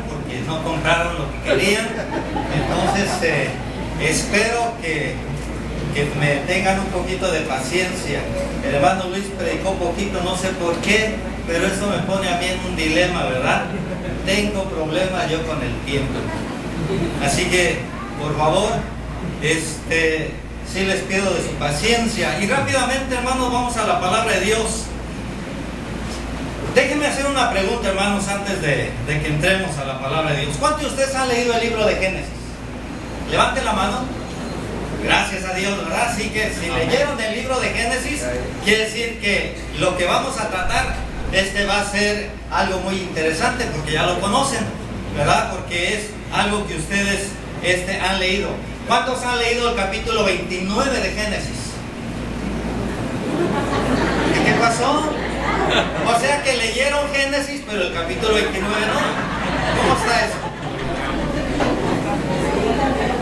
porque no compraron lo que querían. Entonces espero que me tengan un poquito de paciencia. El hermano Luis predicó poquito, no sé por qué, pero eso me pone a mí en un dilema, ¿verdad? Tengo problemas yo con el tiempo. Así que, por favor, sí les pido de su paciencia. Y rápidamente, hermanos, vamos a la palabra de Dios. Déjenme hacer una pregunta, hermanos, antes de que entremos a la palabra de Dios. ¿Cuántos de ustedes han leído el libro de Génesis? Levanten la mano. Gracias a Dios, ¿verdad? Así que si leyeron el libro de Génesis, quiere decir que lo que vamos a tratar, va a ser algo muy interesante, porque ya lo conocen, ¿verdad? Porque es algo que ustedes han leído. ¿Cuántos han leído el capítulo 29 de Génesis? ¿Qué pasó? O sea que leyeron Génesis, pero el capítulo 29 no. ¿Cómo está eso?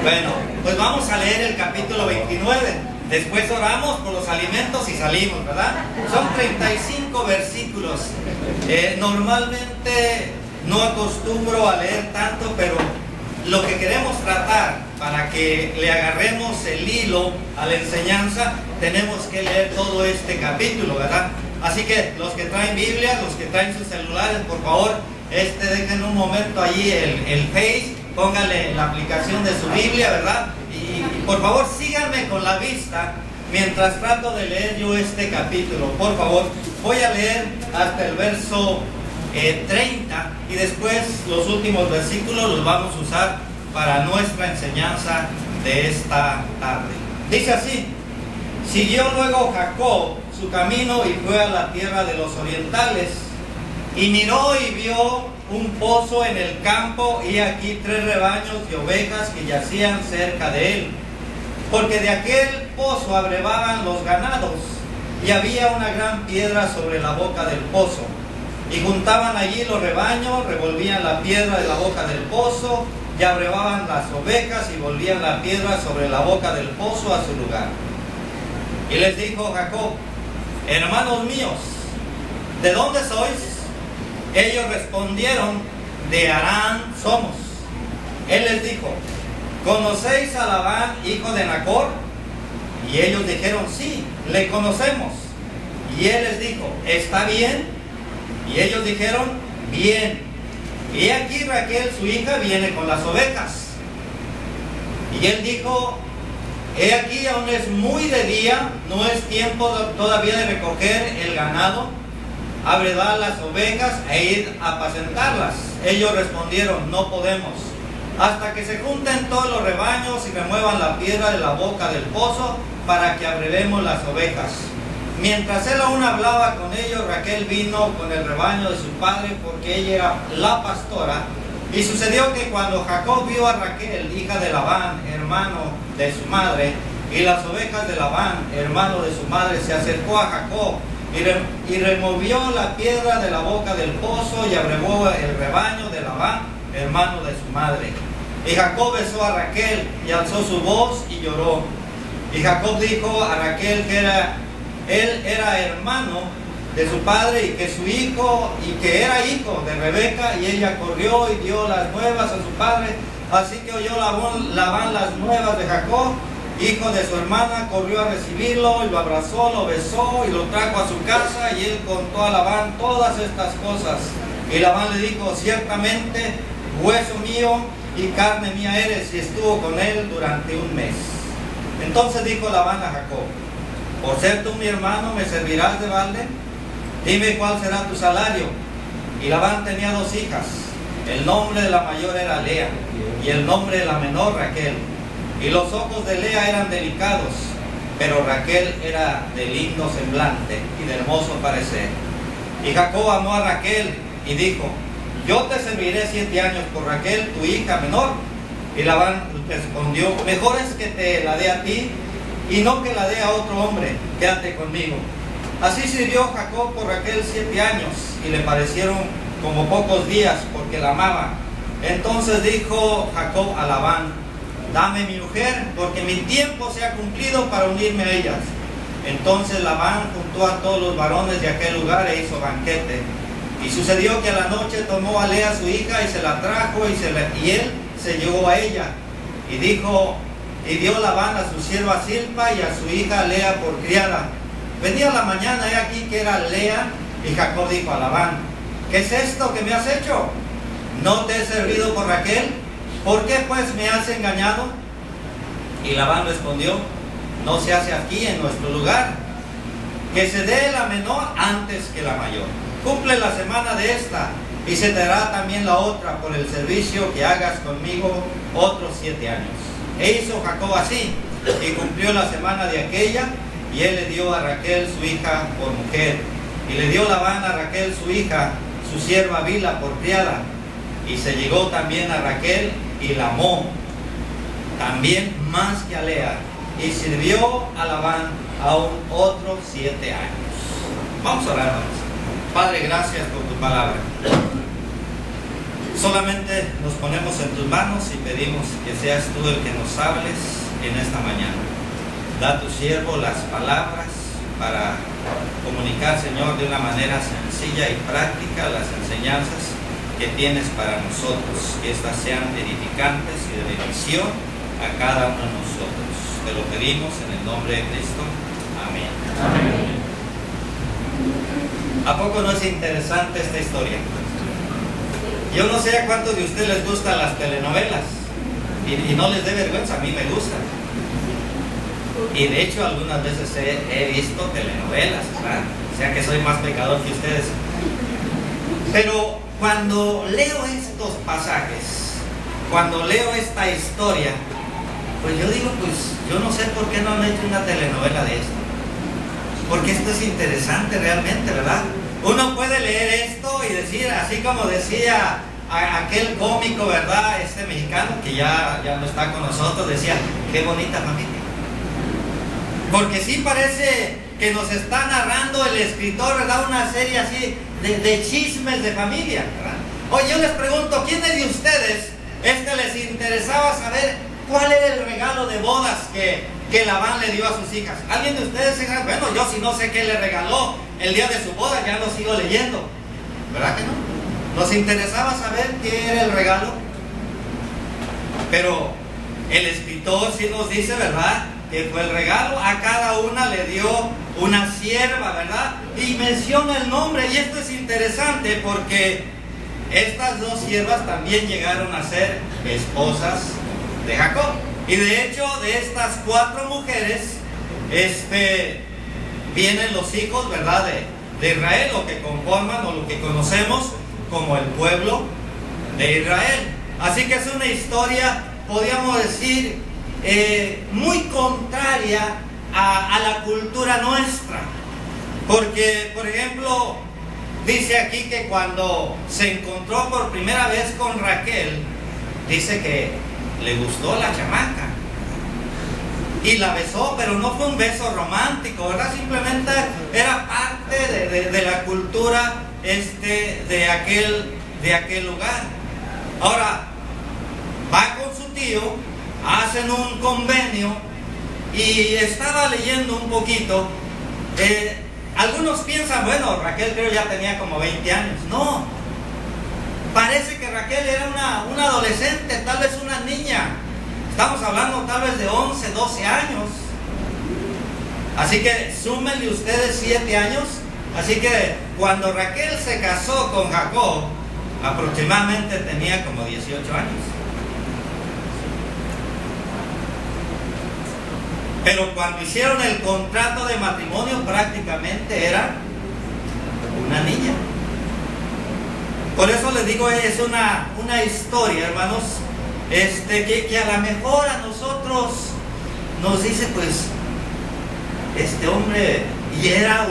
Bueno, pues vamos a leer el capítulo 29. Después oramos por los alimentos y salimos, ¿verdad? Son 35 versículos. Normalmente no acostumbro a leer tanto, pero lo que queremos tratar, para que le agarremos el hilo a la enseñanza, tenemos que leer todo este capítulo, ¿verdad? Así que los que traen Biblia, los que traen sus celulares, por favor, dejen un momento allí el Face, pónganle la aplicación de su Biblia, ¿verdad? Y por favor síganme con la vista mientras trato de leer yo este capítulo. Por favor, voy a leer hasta el verso 30 y después los últimos versículos los vamos a usar para nuestra enseñanza de esta tarde. Dice así: siguió luego Jacob su camino y fue a la tierra de los orientales, y miró y vio un pozo en el campo, y aquí 3 rebaños de ovejas que yacían cerca de él, porque de aquel pozo abrevaban los ganados, y había una gran piedra sobre la boca del pozo. Y juntaban allí los rebaños, revolvían la piedra de la boca del pozo, y abrevaban las ovejas, y volvían la piedra sobre la boca del pozo a su lugar. Y les dijo Jacob: hermanos míos, ¿de dónde sois? Ellos respondieron: de Harán somos. Él les dijo: ¿conocéis a Labán, hijo de Nacor? Y ellos dijeron: sí, le conocemos. Y él les dijo: ¿está bien? Y ellos dijeron: bien. Y aquí Raquel, su hija, viene con las ovejas. Y él dijo: he aquí, aún es muy de día, no es tiempo todavía de recoger el ganado, abrevar las ovejas e ir a apacentarlas. Ellos respondieron: no podemos, hasta que se junten todos los rebaños y remuevan la piedra de la boca del pozo para que abrevemos las ovejas. Mientras él aún hablaba con ellos, Raquel vino con el rebaño de su padre, porque ella era la pastora. Y sucedió que cuando Jacob vio a Raquel, hija de Labán, hermano de su madre, y las ovejas de Labán, hermano de su madre, se acercó a Jacob y removió la piedra de la boca del pozo y abrevó el rebaño de Labán, hermano de su madre. Y Jacob besó a Raquel y alzó su voz y lloró. Y Jacob dijo a Raquel que él era hermano de su padre, y que su hijo, y que era hijo de Rebeca, y ella corrió y dio las nuevas a su padre. Así que oyó Labán las nuevas de Jacob, hijo de su hermana, corrió a recibirlo y lo abrazó, lo besó y lo trajo a su casa, y él contó a Labán todas estas cosas. Y Labán le dijo: ciertamente hueso mío y carne mía eres. Y estuvo con él durante un mes. Entonces dijo Labán a Jacob: por ser tú mi hermano, ¿me servirás de balde? Dime cuál será tu salario. Y Labán tenía 2 hijas. El nombre de la mayor era Lea, y el nombre de la menor Raquel. Y los ojos de Lea eran delicados, pero Raquel era de lindo semblante y de hermoso parecer. Y Jacob amó a Raquel y dijo: yo te serviré 7 años por Raquel, tu hija menor. Y Labán respondió: mejor es que te la dé a ti, y no que la dé a otro hombre. Quédate conmigo. Así sirvió Jacob por Raquel 7 años, y le parecieron como pocos días, porque la amaba. Entonces dijo Jacob a Labán: dame mi mujer, porque mi tiempo se ha cumplido para unirme a ellas. Entonces Labán juntó a todos los varones de aquel lugar e hizo banquete. Y sucedió que a la noche tomó a Lea su hija y se la trajo y él se llevó a ella. Y dio Labán a su sierva Zilpa y a su hija Lea por criada. Venía la mañana, he aquí que era Lea, y Jacob dijo a Labán: ¿qué es esto que me has hecho? ¿No te he servido por Raquel? ¿Por qué pues me has engañado? Y Labán respondió: no se hace aquí en nuestro lugar, que se dé la menor antes que la mayor. Cumple la semana de esta, y se te dará también la otra por el servicio que hagas conmigo otros 7 años. E hizo Jacob así, y cumplió la semana de aquella, y él le dio a Raquel su hija por mujer. Y le dio Labán a Raquel su hija, su sierva Bila, por criada. Y se llegó también a Raquel y la amó, también más que a Lea, y sirvió a Labán aún otros 7 años. Vamos a orar, hermanos. Padre, gracias por tu palabra. Solamente nos ponemos en tus manos y pedimos que seas tú el que nos hables en esta mañana. Da a tu siervo las palabras para comunicar, Señor, de una manera sencilla y práctica las enseñanzas que tienes para nosotros. Que éstas sean edificantes y de bendición a cada uno de nosotros. Te lo pedimos en el nombre de Cristo. Amén. Amén. ¿A poco no es interesante esta historia? Yo no sé a cuántos de ustedes les gustan las telenovelas y no les dé vergüenza, a mí me gustan. Y de hecho algunas veces he visto telenovelas, ¿verdad? O sea que soy más pecador que ustedes. Pero cuando leo estos pasajes, cuando leo esta historia, pues yo digo, pues yo no sé por qué no han hecho una telenovela de esto. Porque esto es interesante realmente, ¿verdad? Uno puede leer esto y decir, así como decía aquel cómico, ¿verdad? Este mexicano que ya no está con nosotros, decía: qué bonita familia. Porque sí parece que nos está narrando el escritor, ¿verdad? Una serie así de chismes de familia, ¿verdad? Oye, yo les pregunto, ¿quiénes de ustedes les interesaba saber cuál era el regalo de bodas que Labán le dio a sus hijas? ¿Alguien de ustedes se dice: bueno, yo si no sé qué le regaló el día de su boda, ya lo sigo leyendo? ¿Verdad que no? Nos interesaba saber qué era el regalo. Pero el escritor sí nos dice, ¿verdad?, que fue el regalo. A cada una le dio una sierva, ¿verdad? Y menciona el nombre. Y esto es interesante porque estas 2 siervas también llegaron a ser esposas de Jacob. Y de hecho, de estas 4 mujeres, vienen los hijos, ¿verdad?, de Israel, lo que conforman o lo que conocemos como el pueblo de Israel. Así que es una historia, podríamos decir, muy contraria a la cultura nuestra. Porque, por ejemplo, dice aquí que cuando se encontró por primera vez con Raquel, dice que le gustó la chamaca y la besó, pero no fue un beso romántico, ¿verdad? Simplemente era parte de la cultura de aquel lugar. Ahora va con su tío, hacen un convenio, y estaba leyendo un poquito. Algunos piensan, bueno, Raquel creo ya tenía como 20 años. No, parece que Raquel era una adolescente, tal vez una niña. Estamos hablando tal vez de 11, 12 años. Así que súmenle ustedes 7 años. Así que cuando Raquel se casó con Jacob, aproximadamente tenía como 18 años. Pero cuando hicieron el contrato de matrimonio, prácticamente era una niña. Por eso les digo, es una historia, hermanos, que a lo mejor a nosotros nos dice, pues, este hombre, y era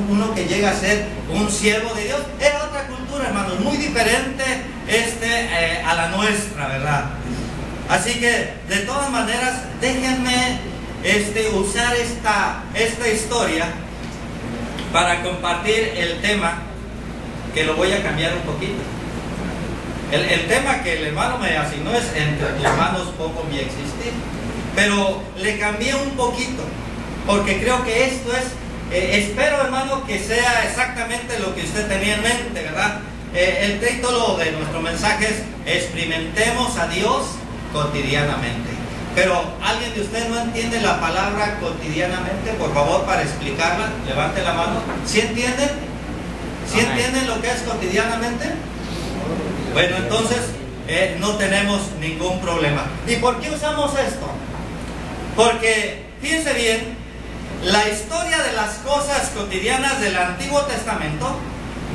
uno que llega a ser un siervo de Dios. Era otra cultura, hermanos, muy diferente a la nuestra, ¿verdad? Así que, de todas maneras, déjenme usar esta historia para compartir el tema, que lo voy a cambiar un poquito. El tema que el hermano me asignó es: entre tus manos pongo mi existir. Pero le cambié un poquito, porque creo que esto es espero, hermano, que sea exactamente lo que usted tenía en mente, ¿verdad? El título de nuestro mensaje es Experimentemos a Dios cotidianamente. Pero, ¿alguien de ustedes no entiende la palabra cotidianamente? Por favor, para explicarla, levante la mano. ¿Sí entienden? ¿Sí entienden lo que es cotidianamente? Bueno, entonces no tenemos ningún problema. ¿Y por qué usamos esto? Porque, fíjense bien, la historia de las cosas cotidianas del Antiguo Testamento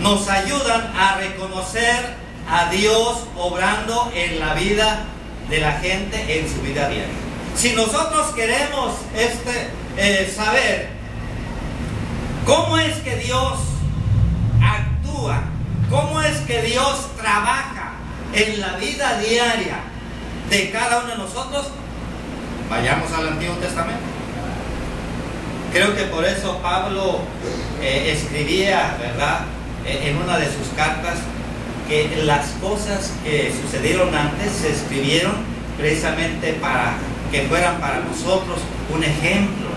nos ayudan a reconocer a Dios obrando en la vida de la gente en su vida diaria. Si nosotros queremos saber cómo es que Dios actúa, cómo es que Dios trabaja en la vida diaria de cada uno de nosotros, vayamos al Antiguo Testamento. Creo que por eso Pablo escribía, ¿verdad?, en una de sus cartas, que las cosas que sucedieron antes se escribieron precisamente para que fueran para nosotros un ejemplo.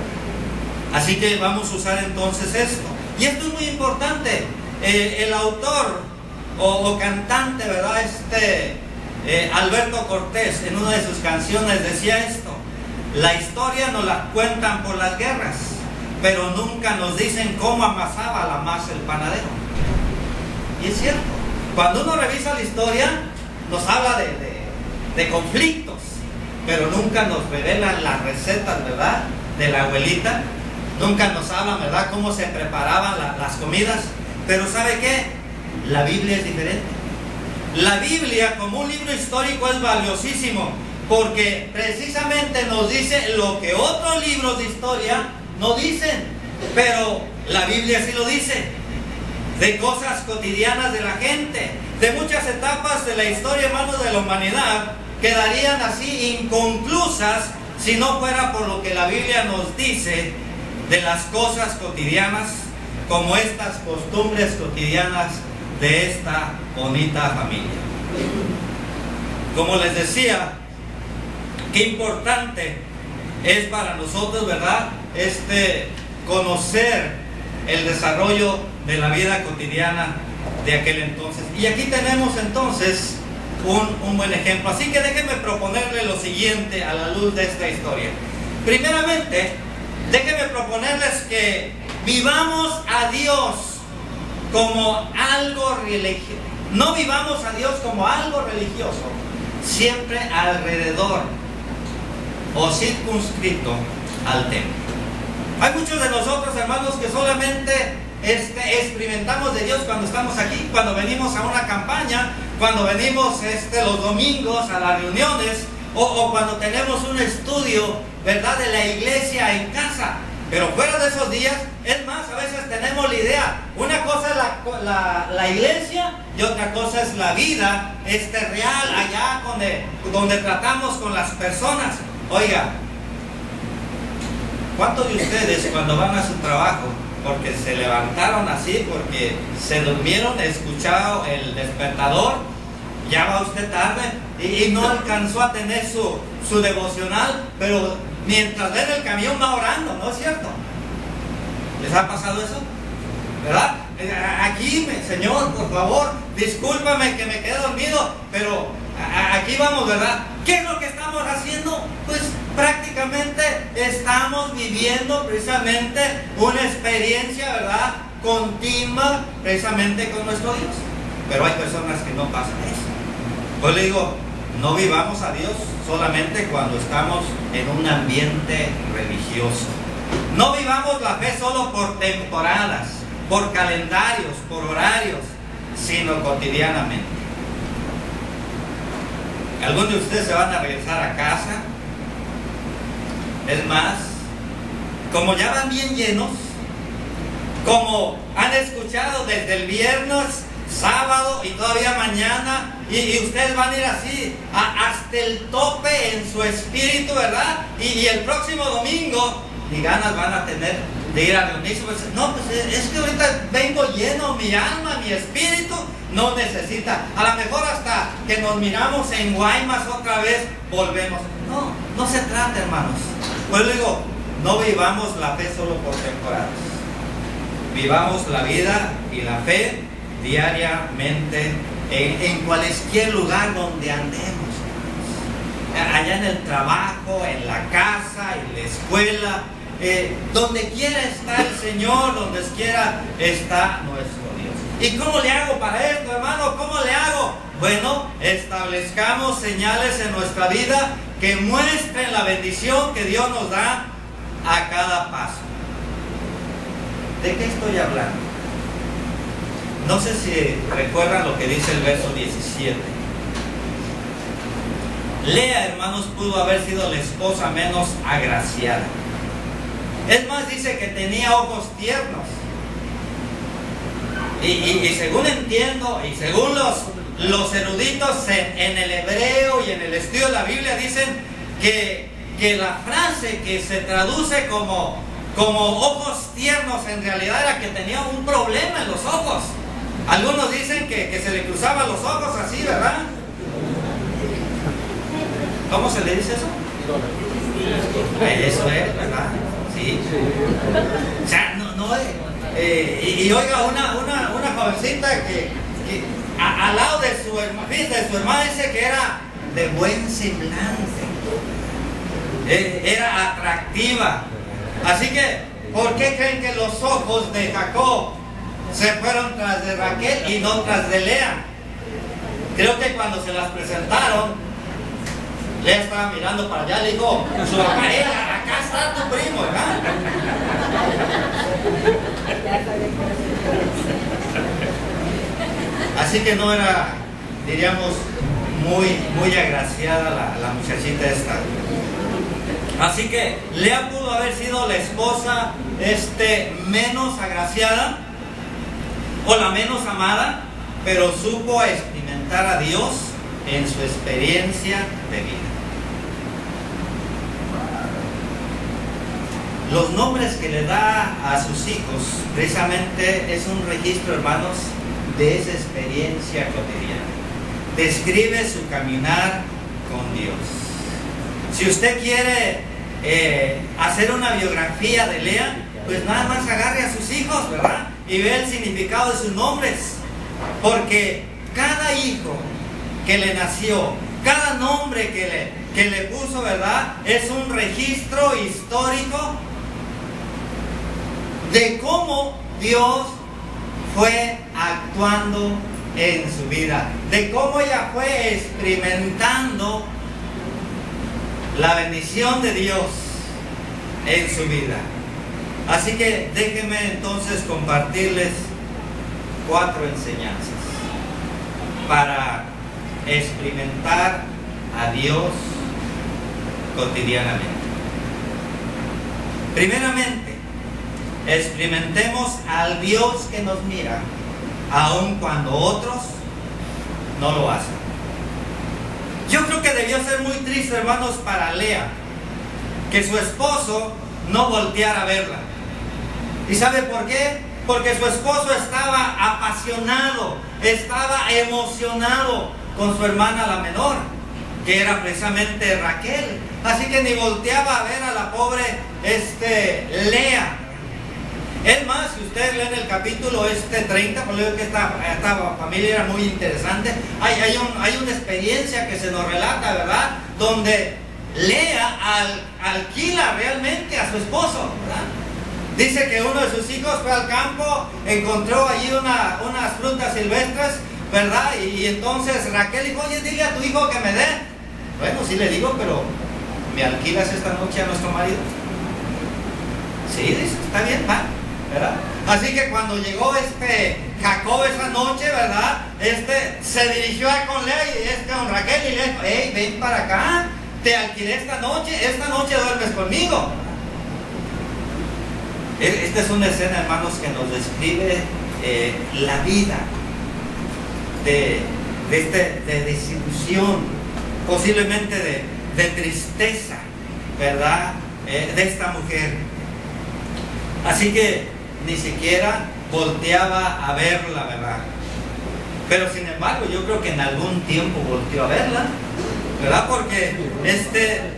Así que vamos a usar entonces esto. Y esto es muy importante. El autor o cantante, ¿verdad?, Alberto Cortés, en una de sus canciones decía esto: la historia nos la cuentan por las guerras, pero nunca nos dicen cómo amasaba la masa el panadero. Y es cierto, cuando uno revisa la historia, nos habla de conflictos, pero nunca nos revelan las recetas, ¿verdad?, de la abuelita. Nunca nos hablan, ¿verdad?, cómo se preparaban las comidas. Pero ¿sabe qué? La Biblia es diferente. La Biblia, como un libro histórico, es valiosísimo, porque precisamente nos dice lo que otros libros de historia no dicen, pero la Biblia sí lo dice. De cosas cotidianas de la gente, de muchas etapas de la historia, hermanos, de la humanidad, quedarían así inconclusas si no fuera por lo que la Biblia nos dice de las cosas cotidianas, como estas costumbres cotidianas de esta bonita familia. Como les decía, qué importante es para nosotros, ¿verdad?, conocer el desarrollo de la vida cotidiana de aquel entonces. Y aquí tenemos entonces un buen ejemplo. Así que déjenme proponerle lo siguiente a la luz de esta historia. Primeramente, déjenme proponerles que vivamos a Dios como algo religioso. No vivamos a Dios como algo religioso, siempre alrededor o circunscrito al templo. Hay muchos de nosotros, hermanos, que solamente experimentamos de Dios cuando estamos aquí, cuando venimos a una campaña, cuando venimos los domingos a las reuniones, o cuando tenemos un estudio, ¿verdad?, de la iglesia en casa. Pero fuera de esos días, es más, a veces tenemos la idea, una cosa es la iglesia y otra cosa es la vida real, allá donde tratamos con las personas. Oiga, ¿cuántos de ustedes cuando van a su trabajo, porque se levantaron así, porque se durmieron, escucharon el despertador, ya va usted tarde y no alcanzó a tener su devocional, pero mientras va en el camión va orando, ¿no es cierto? ¿Les ha pasado eso? ¿Verdad? Aquí, Señor, por favor, discúlpame que me quedé dormido, pero aquí vamos, ¿verdad? ¿Qué es lo que estamos haciendo? Pues prácticamente estamos viviendo precisamente una experiencia, ¿verdad?, continua precisamente con nuestro Dios. Pero hay personas que no pasan eso. Pues le digo, no vivamos a Dios solamente cuando estamos en un ambiente religioso. No vivamos la fe solo por temporadas, por calendarios, por horarios, sino cotidianamente. Algunos de ustedes se van a regresar a casa. Es más, como ya van bien llenos, como han escuchado desde el viernes, sábado y todavía mañana, y ustedes van a ir así hasta el tope en su espíritu, ¿verdad? Y el próximo domingo ni ganas van a tener de ir a reunirse. Pues, no, pues es que ahorita vengo lleno, mi alma, mi espíritu no necesita. A lo mejor hasta que nos miramos en Guaymas otra vez volvemos. No se trata, hermanos. Pues digo, no vivamos la fe solo por temporadas. vivamos la vida y la fe diariamente en cualquier lugar donde andemos, allá en el trabajo, en la casa, en la escuela, donde quiera está el Señor, donde quiera está nuestro Dios. ¿Y cómo le hago para esto, hermano? ¿Cómo le hago? Bueno, establezcamos señales en nuestra vida que muestren la bendición que Dios nos da a cada paso. ¿De qué estoy hablando? No sé si recuerdan lo que dice el verso 17. Lea, hermanos, pudo haber sido la esposa menos agraciada. Es más, dice que tenía ojos tiernos. Y según entiendo, y según los eruditos en el hebreo y en el estudio de la Biblia, dicen que la frase que se traduce como ojos tiernos, en realidad era que tenía un problema en los ojos. Algunos dicen que se le cruzaban los ojos así, ¿verdad? ¿Cómo se le dice eso? Eso es, ¿verdad? Sí. O sea, y oiga, una jovencita que al lado de su hermana dice que era de buen semblante, era atractiva. Así que, ¿por qué creen que los ojos de Jacob se fueron tras de Raquel y no tras de Lea? Creo que cuando se las presentaron, Lea estaba mirando para allá, le dijo su papá: acá está tu primo, ¿verdad? Así que no era, diríamos, muy agraciada la muchachita esta. Así que Lea pudo haber sido la esposa menos agraciada o la menos amada, pero supo experimentar a Dios en su experiencia de vida. Los nombres que le da a sus hijos precisamente es un registro, hermanos, de esa experiencia cotidiana. Describe su caminar con Dios. Si usted quiere hacer una biografía de Lea, pues nada más agarre a sus hijos, ¿verdad? Y ve el significado de sus nombres. Porque cada hijo que le nació, cada nombre que le puso, ¿verdad?, es un registro histórico de cómo Dios fue actuando en su vida, de cómo ella fue experimentando la bendición de Dios en su vida. Así que déjenme entonces compartirles 4 enseñanzas para experimentar a Dios cotidianamente. Primeramente, experimentemos al Dios que nos mira, aun cuando otros no lo hacen. Yo creo que debió ser muy triste, hermanos, para Lea, que su esposo no volteara a verla. ¿Y sabe por qué? Porque su esposo estaba apasionado, estaba emocionado con su hermana la menor, que era precisamente Raquel. Así que ni volteaba a ver a la pobre Lea. Es más, si ustedes leen el capítulo 30, por lo que esta familia era muy interesante, hay una experiencia que se nos relata, ¿verdad?, donde Lea alquila realmente a su esposo, ¿verdad? Dice que uno de sus hijos fue al campo, encontró allí unas frutas silvestres, ¿verdad? Y entonces Raquel dijo: oye, dile a tu hijo que me dé. Bueno, sí le digo, pero ¿me alquilas esta noche a nuestro marido? Sí, dice, está bien, va, ¿verdad? Así que cuando llegó Jacob esa noche, ¿verdad?, se dirigió a con Lea y con Raquel y le dijo: hey, ven para acá, te alquilé esta noche duermes conmigo. Esta es una escena, hermanos, que nos describe la vida de desilusión, posiblemente de tristeza, ¿verdad?, de esta mujer. Así que ni siquiera volteaba a verla, ¿verdad? Pero sin embargo, yo creo que en algún tiempo volteó a verla, ¿verdad? Porque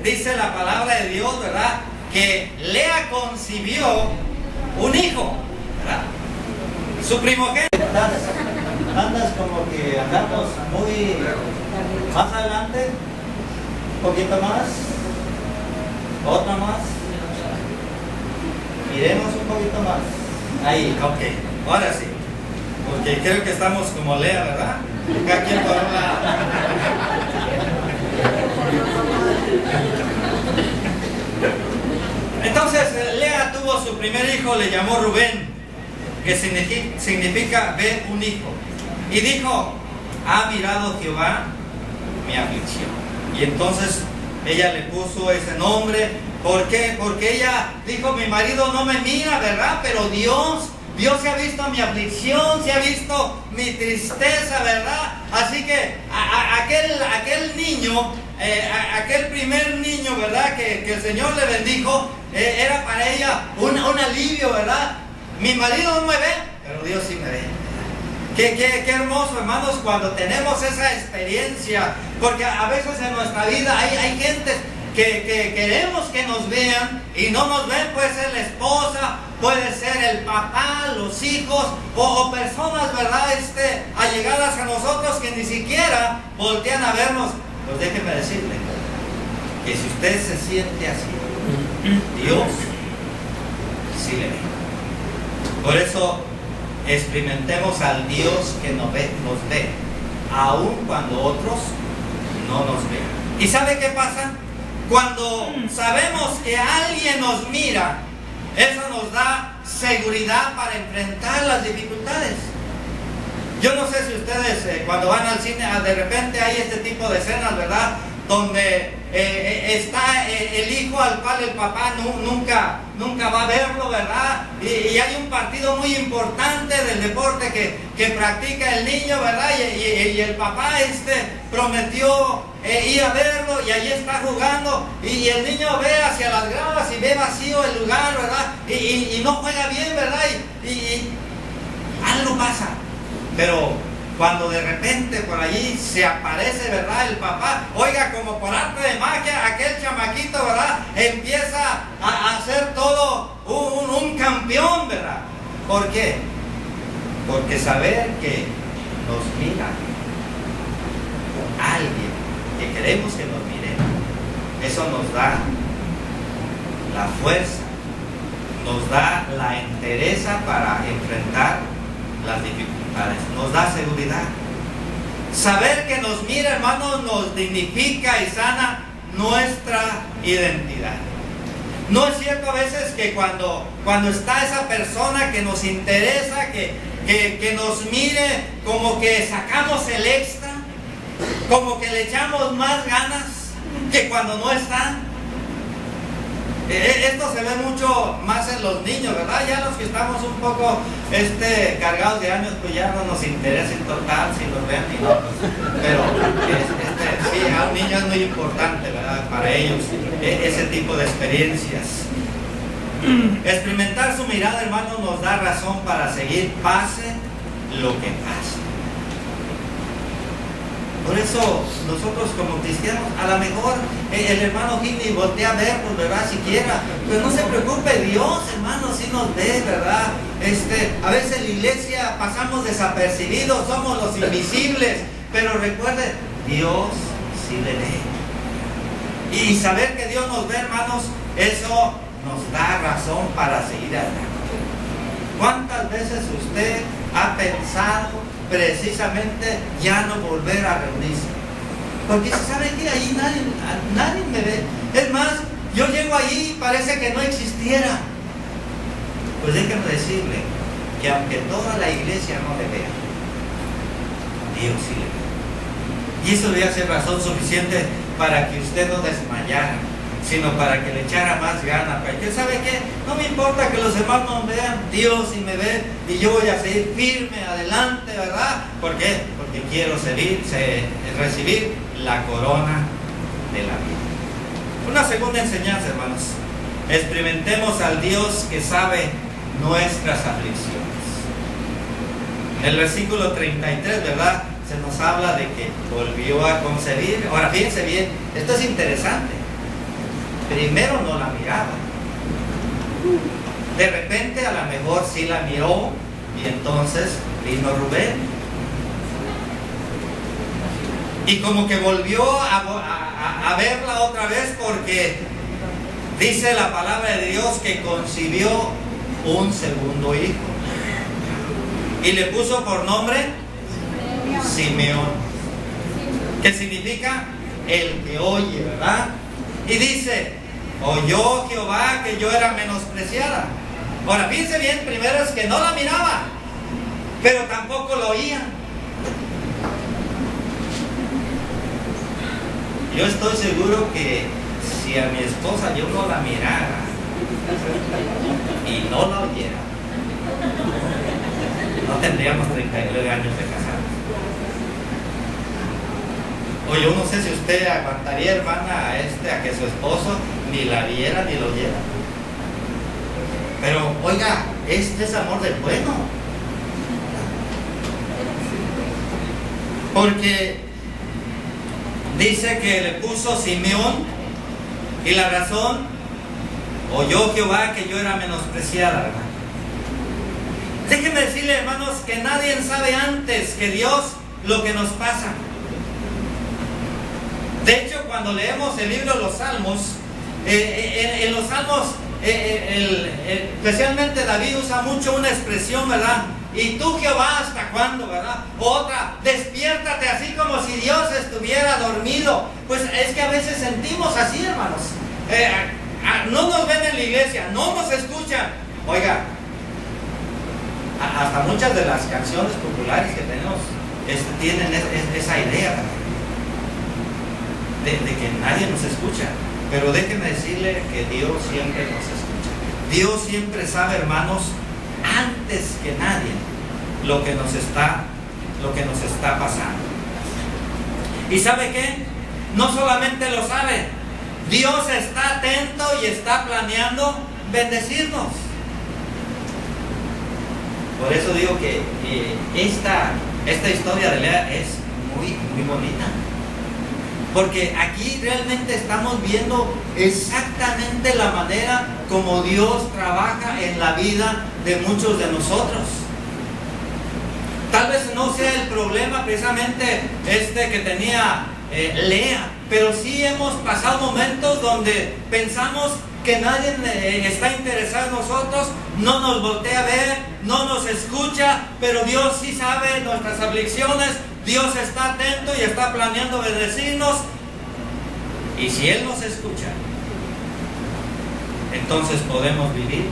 dice la palabra de Dios, ¿verdad?, que Lea concibió un hijo, ¿verdad? Su primogénito. Andas como que andamos muy más adelante, un poquito más, otra más, iremos un poquito más. Ahí, ok, ahora sí, porque creo que estamos como Lea, ¿verdad? Cada quien por un lado. Entonces Lea tuvo su primer hijo, le llamó Rubén, que significa ver un hijo. Y dijo, ha mirado Jehová mi aflicción. Y entonces ella le puso ese nombre. ¿Por qué? Porque ella dijo, mi marido no me mira, ¿verdad? Pero Dios se ha visto mi aflicción, se ha visto mi tristeza, ¿verdad? Así que aquel niño, aquel primer niño, ¿verdad? Que el Señor le bendijo, era para ella un alivio, ¿verdad? Mi marido no me ve, pero Dios sí me ve. Qué hermoso, hermanos, cuando tenemos esa experiencia, porque a veces en nuestra vida hay gente que queremos que nos vean y no nos ven. Puede ser la esposa, puede ser el papá, los hijos o personas, ¿verdad? Allegadas a nosotros que ni siquiera voltean a vernos. Pues déjeme decirle que si usted se siente así, Dios sí le ve. Por eso experimentemos al Dios que nos ve, aun cuando otros no nos vean. ¿Y sabe qué pasa? Cuando sabemos que alguien nos mira, eso nos da seguridad para enfrentar las dificultades. Yo no sé si ustedes cuando van al cine, de repente hay este tipo de escenas, ¿verdad? Donde está el hijo al cual el papá nunca va a verlo, ¿verdad? Y hay un partido muy importante del deporte que practica el niño, ¿verdad? Y el papá prometió ir a verlo y allí está jugando y el niño ve hacia las gradas y ve vacío el lugar, ¿verdad? Y no juega bien, ¿verdad? Y algo pasa. Pero cuando de repente por allí se aparece, ¿verdad? El papá, oiga, como por arte de magia, aquel chamaquito, ¿verdad? Empieza a hacer todo un campeón, ¿verdad? ¿Por qué? Porque saber que nos mira alguien que queremos que nos mire, eso nos da la fuerza, nos da la entereza para enfrentar las dificultades, nos da seguridad. Saber que nos mira, hermanos, nos dignifica y sana nuestra identidad. ¿No es cierto a veces que cuando está esa persona que nos interesa, que nos mire, como que sacamos el extra, como que le echamos más ganas que cuando no están? Esto se ve mucho más en los niños, ¿verdad? Ya los que estamos un poco cargados de años, pues ya no nos interesa en total si los ven y no. Pero sí, a un niño es muy importante, ¿verdad? Para ellos ese tipo de experiencias. Experimentar su mirada, hermano, nos da razón para seguir, pase lo que pase. Por eso nosotros como cristianos, a lo mejor el hermano Jimmy voltea a vernos, ¿verdad? Siquiera, pero no se preocupe, Dios, hermano, sí nos ve, ¿verdad? A veces en la iglesia pasamos desapercibidos, somos los invisibles, pero recuerde, Dios sí le ve. Y saber que Dios nos ve, hermanos, eso nos da razón para seguir adelante. ¿Cuántas veces usted ha pensado precisamente ya no volver a reunirse? Porque se sabe que ahí nadie me ve. Es más, yo llego allí y parece que no existiera. Pues déjenme decirle que aunque toda la iglesia no le vea, Dios sí le ve. Y eso debe ser razón suficiente para que usted no desmayara, sino para que le echara más ganas. Porque ¿sabe qué? No me importa que los hermanos me vean, Dios sí me ve y yo voy a seguir firme adelante, ¿verdad? ¿Por qué? Porque quiero recibir la corona de la vida. Una segunda enseñanza, hermanos. Experimentemos al Dios que sabe nuestras aflicciones. En el versículo 33, ¿verdad? Se nos habla de que volvió a concebir. Ahora, fíjense bien, esto es interesante. Primero no la miraba. De repente a lo mejor sí la miró, Y entonces vino Rubén. Y como que volvió a verla otra vez, porque dice la palabra de Dios que concibió un segundo hijo. Y le puso por nombre Simeón, que significa el que oye, ¿verdad? Y dice, oyó Jehová que yo era menospreciada. Ahora, fíjense bien, primero es que no la miraba, pero tampoco lo oía. Yo estoy seguro que si a mi esposa yo no la mirara y no la oyera, no tendríamos 39 años de casados. O yo no sé si usted aguantaría, hermana, a que su esposo ni la viera ni lo oyera. Pero, oiga, este es amor del bueno. Porque dice que le puso Simeón, y la razón, oyó Jehová que yo era menospreciada, ¿verdad? Déjenme decirle, hermanos, que nadie sabe antes que Dios lo que nos pasa. De hecho, cuando leemos el libro de los Salmos, en los Salmos, especialmente David usa mucho una expresión, ¿verdad? Y tú, Jehová, ¿hasta cuándo, verdad? Otra, despiértate, así como si Dios estuviera dormido. Pues es que a veces sentimos así, hermanos. No nos ven en la iglesia, no nos escuchan. Oiga, hasta muchas de las canciones populares que tenemos tienen esa idea de que nadie nos escucha. Pero déjenme decirle que Dios siempre nos escucha. Dios siempre sabe, hermanos, antes que nadie lo que nos está pasando. ¿Y sabe qué? No solamente lo sabe, Dios está atento y está planeando bendecirnos. Por eso digo que esta historia de Lea es muy, muy bonita. Porque aquí realmente estamos viendo exactamente la manera como Dios trabaja en la vida de muchos de nosotros. Tal vez no sea el problema precisamente que tenía Lea, pero sí hemos pasado momentos donde pensamos que nadie está interesado en nosotros, no nos voltea a ver, no nos escucha, pero Dios sí sabe nuestras aflicciones. Dios está atento y está planeando bendecirnos. Y si Él nos escucha, entonces podemos vivir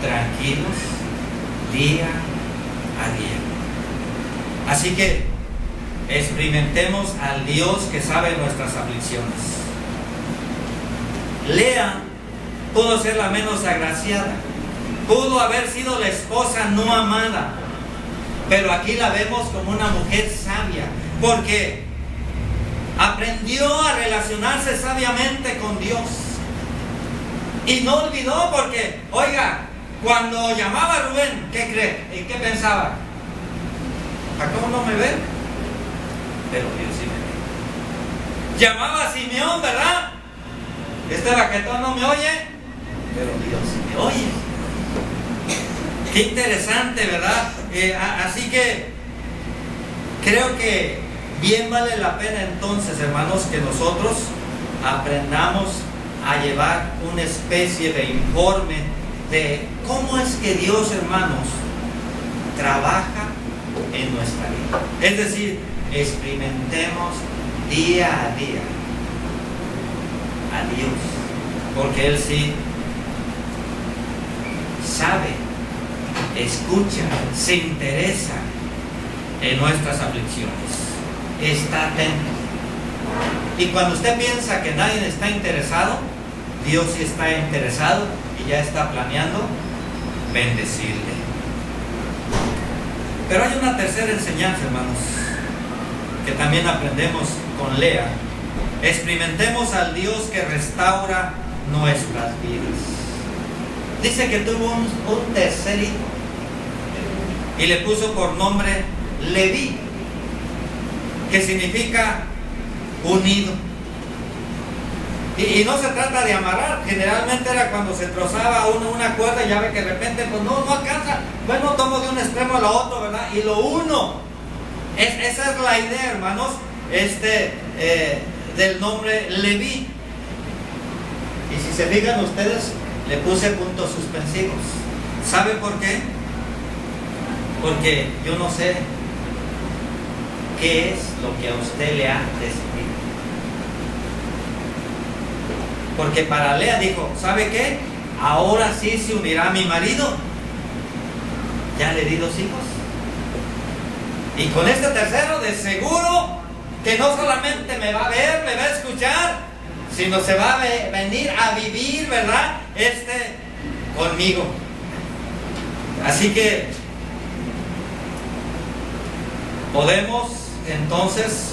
tranquilos día a día. Así que experimentemos al Dios que sabe nuestras aflicciones. Lea pudo ser la menos agraciada, pudo haber sido la esposa no amada, pero aquí la vemos como una mujer sabia, porque aprendió a relacionarse sabiamente con Dios. Y no olvidó, porque, oiga, cuando llamaba a Rubén, ¿qué cree? ¿Y qué pensaba? ¿Acá no me ve? Pero Dios sí me ve. Llamaba a Simeón, ¿verdad? Este baquetón no me oye, pero Dios sí me oye. Qué interesante, ¿verdad? Así que creo que bien vale la pena entonces, hermanos, que nosotros aprendamos a llevar una especie de informe de cómo es que Dios, hermanos, trabaja en nuestra vida. Es decir, experimentemos día a día a Dios, porque Él sí sabe, escucha, se interesa en nuestras aflicciones, está atento. Y cuando usted piensa que nadie está interesado, Dios sí está interesado y ya está planeando bendecirle. Pero hay una tercera enseñanza, hermanos, que también aprendemos con Lea. Experimentemos al Dios que restaura nuestras vidas. Dice que tuvo un tercer hijo y le puso por nombre Leví, que significa unido. Y no se trata de amarrar, generalmente era cuando se trozaba una cuerda, y ya ve que de repente pues no alcanza, bueno, tomo de un extremo al otro, ¿verdad? Y lo uno. Esa es la idea, hermanos, del nombre Leví. Y si se fijan ustedes, le puse puntos suspensivos. ¿Sabe por qué? Porque yo no sé qué es lo que a usted le ha decidido. Porque para Lea dijo, ¿sabe qué? Ahora sí se unirá a mi marido. Ya le di 2 hijos. Y con este tercero de seguro que no solamente me va a ver, me va a escuchar, sino se va a venir a vivir, ¿verdad? Conmigo. Así que podemos entonces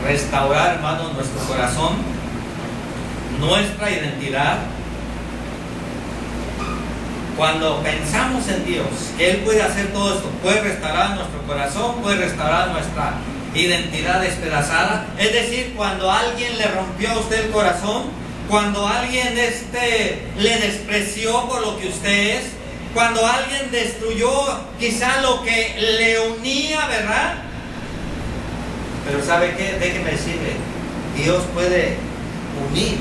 restaurar, hermanos, nuestro corazón, nuestra identidad, cuando pensamos en Dios, que Él puede hacer todo esto, puede restaurar nuestro corazón, puede restaurar nuestra identidad despedazada. Es decir, cuando alguien le rompió a usted el corazón, cuando alguien le despreció por lo que usted es, cuando alguien destruyó quizá lo que le unía, ¿verdad? Pero ¿sabe qué? Déjeme decirle, Dios puede unir,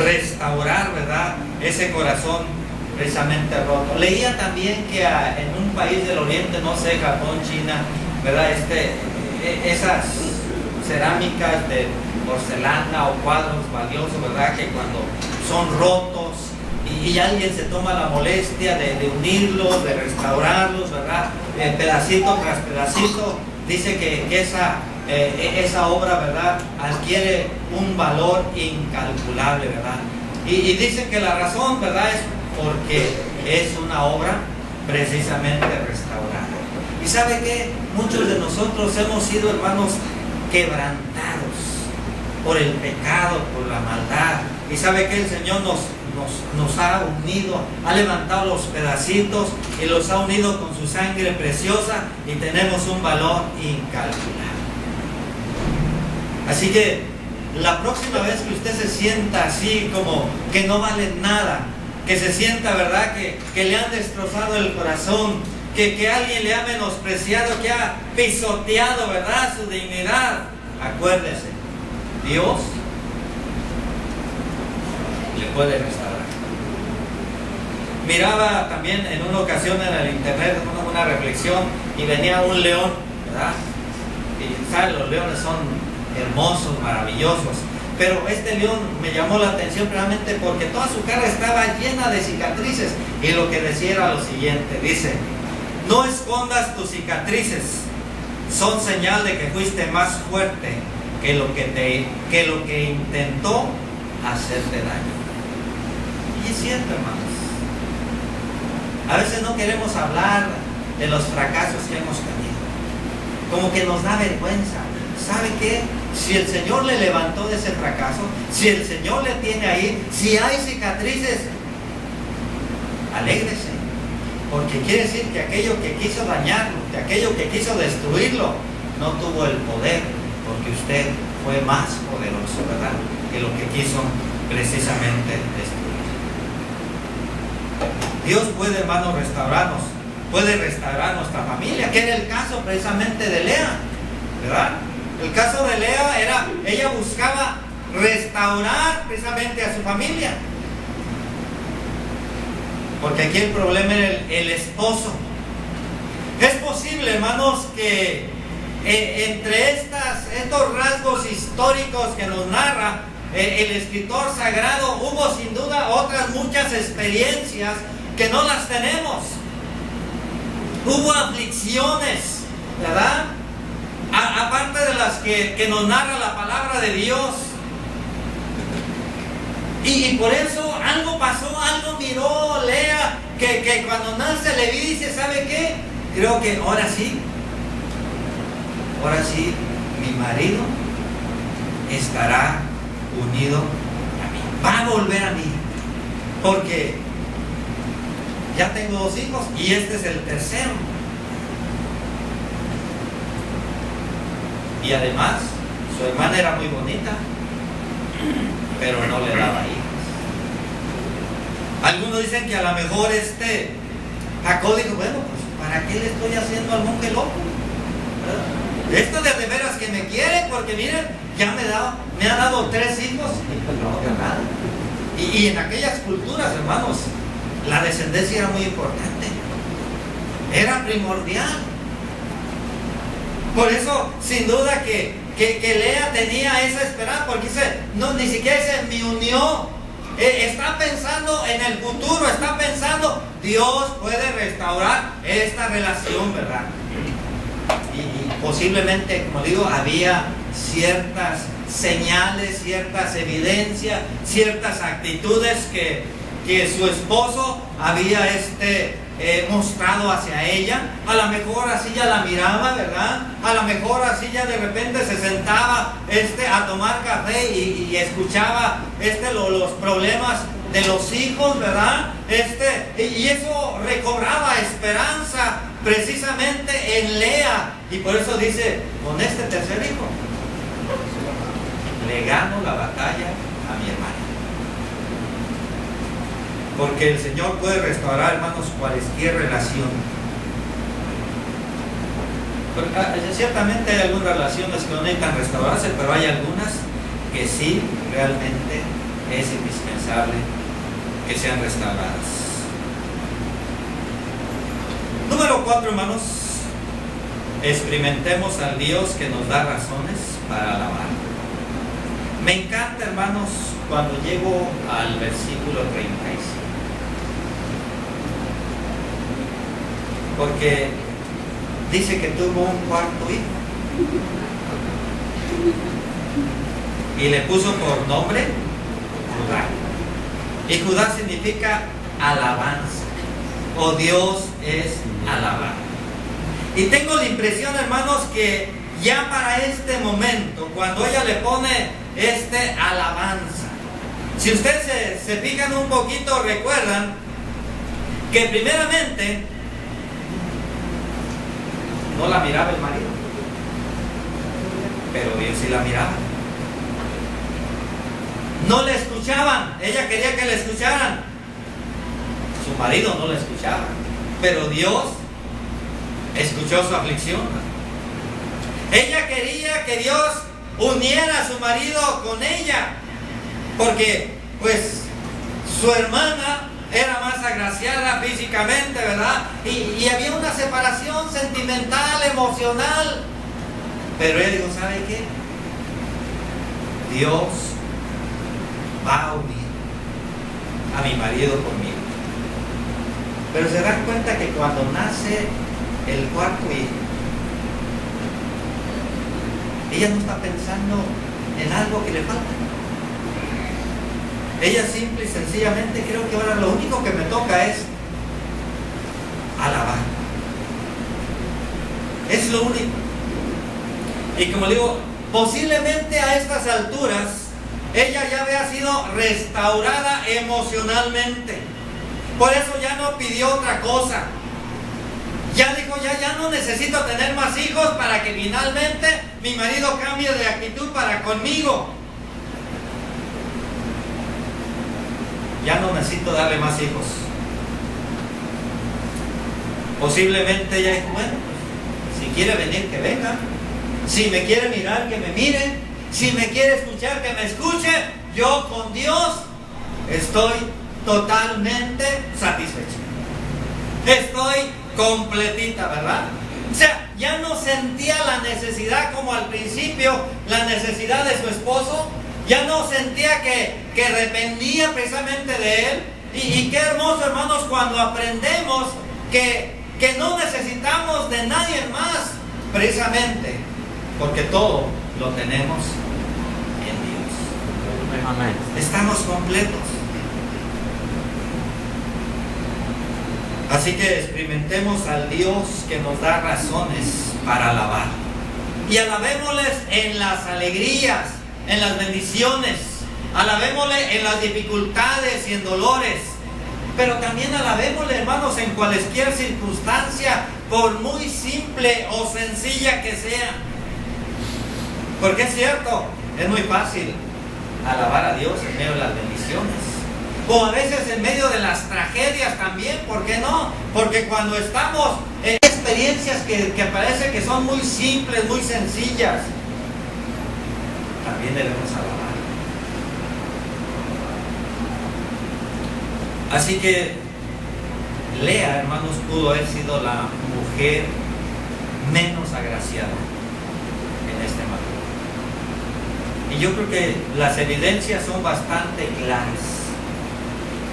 restaurar, ¿verdad?, ese corazón precisamente roto. Leía también que en un país del oriente, no sé, Japón, China, ¿verdad?, esas cerámicas de porcelana o cuadros valiosos, ¿verdad?, que cuando son rotos y alguien se toma la molestia de unirlos, de restaurarlos, ¿verdad?, pedacito tras pedacito, dice que esa obra, ¿verdad?, adquiere un valor incalculable, ¿verdad? Y dicen que la razón, ¿verdad?, es porque es una obra precisamente restaurada. ¿Y sabe qué? Muchos de nosotros hemos sido, hermanos, quebrantados por el pecado, por la maldad. ¿Y sabe qué? El Señor nos ha unido, ha levantado los pedacitos y los ha unido con su sangre preciosa, y tenemos un valor incalculable. Así que la próxima vez que usted se sienta así como que no vale nada, que se sienta, ¿verdad?, que le han destrozado el corazón, que alguien le ha menospreciado, que ha pisoteado, ¿verdad?, su dignidad, acuérdese, Dios le puede restaurar. Miraba también en una ocasión en el internet una reflexión, y venía un león, ¿verdad? Y ¿saben? Los leones son hermosos, maravillosos, pero este león me llamó la atención realmente porque toda su cara estaba llena de cicatrices, y lo que decía era lo siguiente, dice: no escondas tus cicatrices, son señal de que fuiste más fuerte que lo que intentó hacerte daño. Y es cierto, hermanos, a veces no queremos hablar de los fracasos que hemos tenido, como que nos da vergüenza. ¿Sabe qué? Si el Señor le levantó de ese fracaso, si el Señor le tiene ahí, si hay cicatrices, alégrese, porque quiere decir que aquello que quiso dañarlo, que aquello que quiso destruirlo, no tuvo el poder, porque usted fue más poderoso, ¿verdad?, que lo que quiso precisamente destruir. Dios puede, hermanos, restaurarnos, puede restaurar nuestra familia, que era el caso precisamente de Lea, ¿verdad? El caso de Lea era, ella buscaba restaurar precisamente a su familia. Porque aquí el problema era el esposo. Es posible, hermanos, que entre estos rasgos históricos que nos narra el escritor sagrado, hubo sin duda otras muchas experiencias que no las tenemos. Hubo aflicciones, ¿verdad?, aparte de las que nos narra la palabra de Dios. Y por eso algo pasó, algo miró Lea, que cuando nace Leví dice: ¿sabe qué? Creo que ahora sí, mi marido estará unido a mí, va a volver a mí, porque ya tengo 2 hijos y este es el tercero. Y además, Su hermana era muy bonita, pero no le daba hijos. Algunos dicen que a lo mejor Jacob dijo, bueno, pues ¿para qué le estoy haciendo al monje loco? ¿Verdad? Esto de veras que me quiere, porque miren, ya me ha dado 3 hijos y no hago nada. Y en aquellas culturas, hermanos, la descendencia era muy importante, era primordial. Por eso, sin duda que Lea tenía esa esperanza, porque dice, no, ni siquiera dice, me unió. Está pensando en el futuro, está pensando, Dios puede restaurar esta relación, ¿verdad? Y posiblemente, como digo, había ciertas señales, ciertas evidencias, ciertas actitudes que su esposo había mostrado hacia ella. A lo mejor así ya la miraba, ¿verdad? A lo mejor así ya de repente se sentaba a tomar café y escuchaba los problemas de los hijos, ¿verdad? Y eso recobraba esperanza precisamente en Lea. Y por eso dice, con este tercer hijo le gano la batalla a mi hermana. Porque el Señor puede restaurar, hermanos, cualquier relación. Ciertamente hay algunas relaciones que no necesitan restaurarse, pero hay algunas que sí realmente es indispensable que sean restauradas. Número 4, hermanos, experimentemos al Dios que nos da razones para alabar. Me encanta, hermanos, cuando llego al versículo 35. Porque dice que tuvo un cuarto hijo y le puso por nombre Judá. Y Judá significa alabanza, o Dios es alabado. Y tengo la impresión, hermanos, que ya para este momento, cuando ella le pone alabanza, si ustedes se fijan un poquito, recuerdan que primeramente no la miraba el marido, pero Dios sí la miraba. No le escuchaban, ella quería que le escucharan, su marido no la escuchaba, pero Dios escuchó su aflicción. Ella quería que Dios uniera a su marido con ella, porque pues su hermana era más agraciada físicamente, ¿verdad? Y había una separación sentimental, emocional. Pero ella dijo, ¿sabe qué? Dios va a unir a mi marido conmigo. Pero se dan cuenta que cuando nace el cuarto hijo, ella no está pensando en algo que le falta. Ella simple y sencillamente, creo que ahora lo único que me toca es alabar. Es lo único. Y como digo, posiblemente a estas alturas ella ya había sido restaurada emocionalmente. Por eso ya no pidió otra cosa. Ya dijo, ya no necesito tener más hijos para que finalmente mi marido cambie de actitud para conmigo. Ya no necesito darle más hijos. Posiblemente ella dijo, bueno, si quiere venir, que venga. Si me quiere mirar, que me mire. Si me quiere escuchar, que me escuche. Yo con Dios estoy totalmente satisfecho. Estoy completita, ¿verdad? O sea, ya no sentía la necesidad como al principio, la necesidad de su esposo. Ya no sentía que dependía precisamente de él. Y qué hermoso, hermanos, cuando aprendemos que no necesitamos de nadie más, precisamente porque todo lo tenemos en Dios. Amén. Estamos completos. Así que experimentemos al Dios que nos da razones para alabar. Y alabémosles en las alegrías, en las bendiciones, alabémosle en las dificultades y en dolores, pero también alabémosle, hermanos, en cualquier circunstancia, por muy simple o sencilla que sea. Porque es cierto, es muy fácil alabar a Dios en medio de las bendiciones. O a veces en medio de las tragedias también, ¿por qué no? Porque cuando estamos en experiencias que parece que son muy simples, muy sencillas, también debemos alabar. Así que Lea, hermanos, pudo haber sido la mujer menos agraciada en este matrimonio. Y yo creo que las evidencias son bastante claras.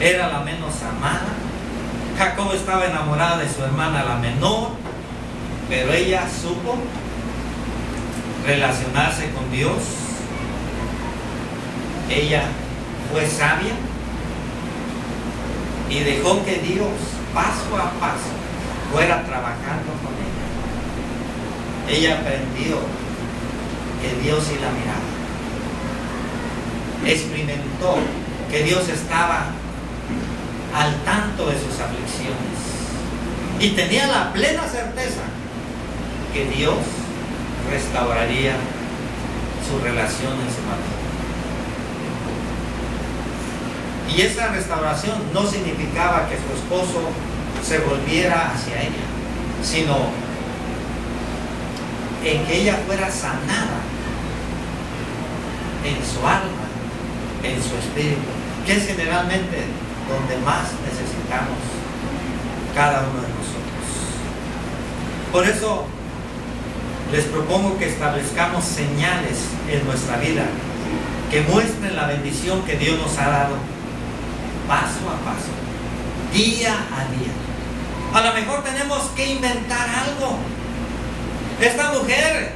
Era la menos amada. Jacob estaba enamorado de su hermana, la menor, pero ella supo relacionarse con Dios. Ella fue sabia y dejó que Dios, paso a paso, fuera trabajando con ella. Ella aprendió que Dios sí la miraba. Experimentó que Dios estaba al tanto de sus aflicciones y tenía la plena certeza que Dios restauraría su relación en su matrimonio. Y esa restauración no significaba que su esposo se volviera hacia ella, sino en que ella fuera sanada en su alma, en su espíritu, que es generalmente donde más necesitamos cada uno de nosotros. Por eso les propongo que establezcamos señales en nuestra vida que muestren la bendición que Dios nos ha dado paso a paso, día a día. A lo mejor tenemos que inventar algo. Esta mujer,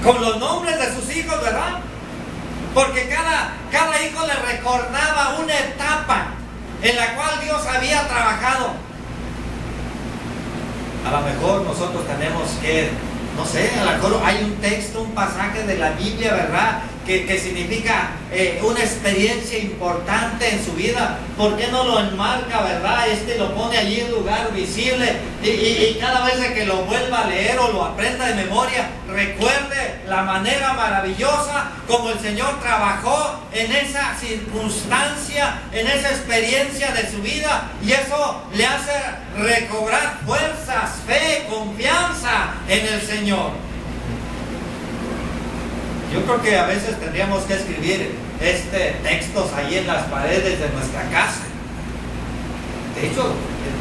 con los nombres de sus hijos, ¿verdad? Porque cada hijo le recordaba una etapa en la cual Dios había trabajado. A lo mejor nosotros tenemos que, no sé, a lo mejor hay un texto, un pasaje de la Biblia, ¿verdad? Que significa una experiencia importante en su vida. ¿Por qué no lo enmarca, verdad? Lo pone allí en lugar visible y cada vez que lo vuelva a leer o lo aprenda de memoria, recuerde la manera maravillosa como el Señor trabajó en esa circunstancia, en esa experiencia de su vida, y eso le hace recobrar fuerzas, fe, confianza en el Señor. Yo creo que a veces tendríamos que escribir textos ahí en las paredes de nuestra casa. De hecho,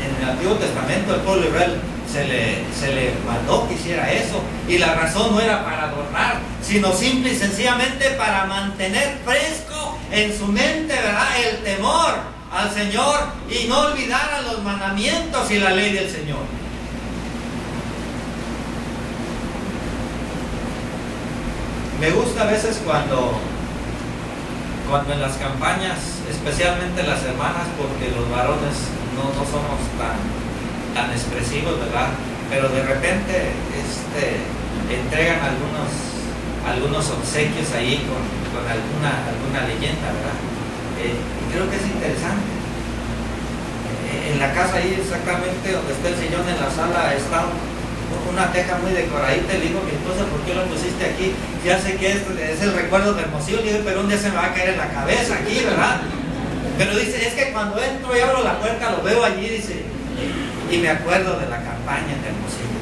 en el Antiguo Testamento el pueblo de Israel se le mandó que hiciera eso, y la razón no era para adornar, sino simple y sencillamente para mantener fresco en su mente, ¿verdad?, el temor al Señor y no olvidar a los mandamientos y la ley del Señor. Me gusta a veces cuando en las campañas, especialmente las hermanas, porque los varones no somos tan expresivos, ¿verdad? Pero de repente entregan algunos obsequios ahí con alguna leyenda, ¿verdad? Y creo que es interesante. En la casa ahí, exactamente donde está el sillón en la sala, está una teja muy decoradita. Le digo a mi esposa, ¿por qué lo pusiste aquí? Ya sé que es el recuerdo de Hermosillo. Le digo, pero un día se me va a caer en la cabeza aquí, ¿verdad? Pero dice, es que cuando entro y abro la puerta lo veo allí, dice, y me acuerdo de la campaña de Hermosillo.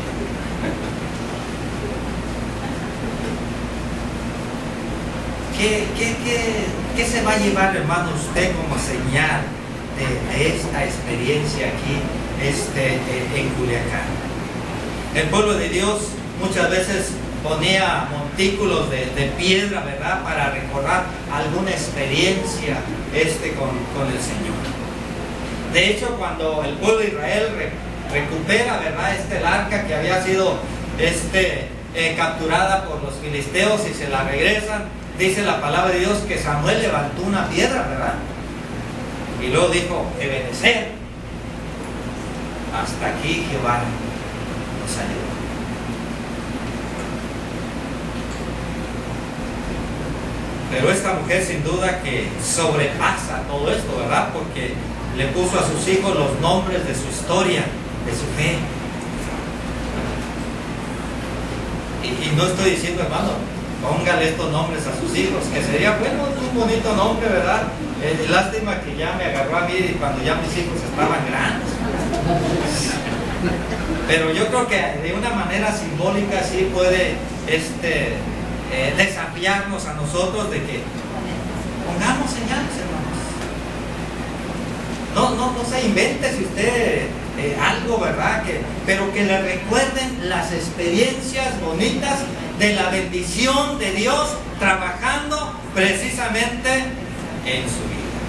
¿Qué se va a llevar, hermano, usted como señal de esta experiencia aquí en Culiacán? El pueblo de Dios muchas veces ponía montículos de piedra, ¿verdad?, para recordar alguna experiencia con el Señor. De hecho, cuando el pueblo de Israel recupera, ¿verdad?, el arca que había sido capturada por los filisteos y se la regresan, dice la palabra de Dios que Samuel levantó una piedra, ¿verdad? Y luego dijo, Ebenezer, hasta aquí Jehová nos ayudó. Pero esta mujer sin duda que sobrepasa todo esto, ¿verdad? Porque le puso a sus hijos los nombres de su historia, de su fe. Y Y no estoy diciendo, hermano, póngale estos nombres a sus hijos, que sería bueno, un bonito nombre, ¿verdad? Lástima que ya me agarró a mí cuando ya mis hijos estaban grandes. Pero yo creo que de una manera simbólica sí puede desafiarnos a nosotros de que pongamos señales, hermanos. No se invente si usted algo, ¿verdad? Pero que le recuerden las experiencias bonitas de la bendición de Dios trabajando precisamente en su vida.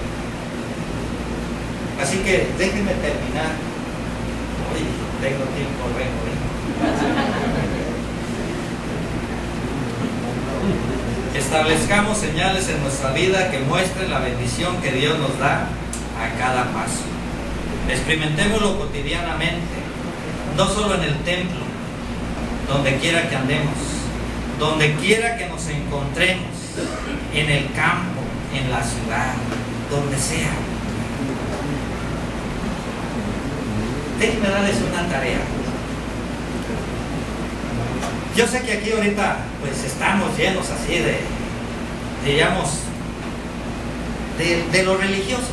Así que déjenme terminar. Uy, tengo tiempo récord. Establezcamos señales en nuestra vida que muestren la bendición que Dios nos da a cada paso. Experimentémoslo cotidianamente, no solo en el templo, donde quiera que andemos, donde quiera que nos encontremos, en el campo, en la ciudad, donde sea. Déjenme darles una tarea. Yo sé que aquí ahorita pues estamos llenos así de digamos, de lo religioso,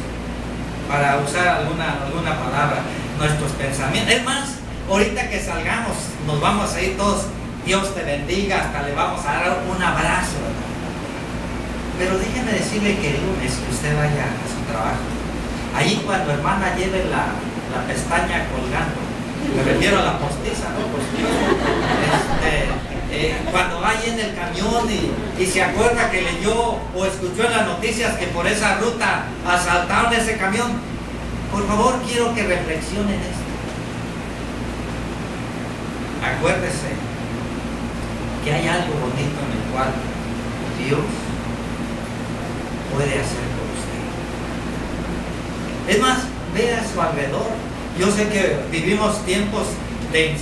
para usar alguna palabra, nuestros pensamientos. Es más, ahorita que salgamos, nos vamos a ir todos, Dios te bendiga, hasta le vamos a dar un abrazo. Pero déjeme decirle que el lunes que usted vaya a su trabajo, allí cuando hermana lleve la pestaña colgando, me refiero a la postiza, ¿no? Cuando vaya en el camión y se acuerda que leyó o escuchó en las noticias que por esa ruta asaltaron ese camión, por favor quiero que reflexione en esto. Acuérdese que hay algo bonito en el cual Dios puede hacer por usted. Es más, vea a su alrededor. Yo sé que vivimos tiempos de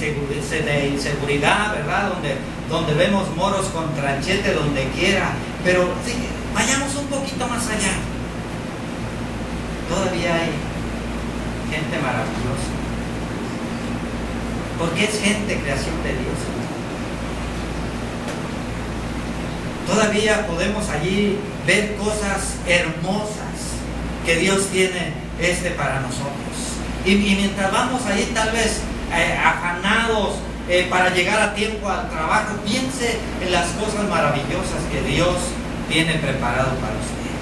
inseguridad, ¿verdad? Donde vemos moros con tranchete donde quiera, pero sí, vayamos un poquito más allá. Todavía hay gente maravillosa, porque es gente, creación de Dios. Todavía podemos allí ver cosas hermosas que Dios tiene para nosotros. Y mientras vamos allí tal vez afanados para llegar a tiempo al trabajo, piense en las cosas maravillosas que Dios tiene preparado para usted.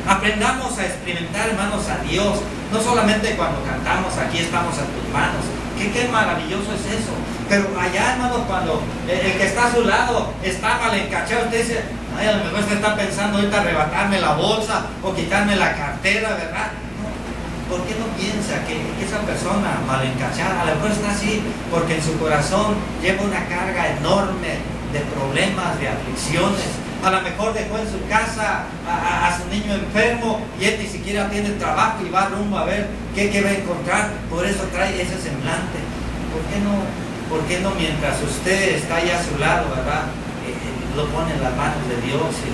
Aprendamos a experimentar, hermanos, a Dios, no solamente cuando cantamos aquí estamos en tus manos. Qué maravilloso es eso. Pero allá, hermanos, cuando el que está a su lado está mal encachado, usted dice, ay, a lo mejor usted está pensando ahorita arrebatarme la bolsa o quitarme la cartera, ¿verdad? ¿Por qué no piensa que esa persona mal encachada, a lo mejor está así porque en su corazón lleva una carga enorme de problemas, de aflicciones? A lo mejor dejó en su casa a su niño enfermo y él ni siquiera tiene trabajo y va rumbo a ver qué va a encontrar. Por eso trae ese semblante. ¿Por qué no mientras usted está allá a su lado, ¿verdad? Lo pone en las manos de Dios y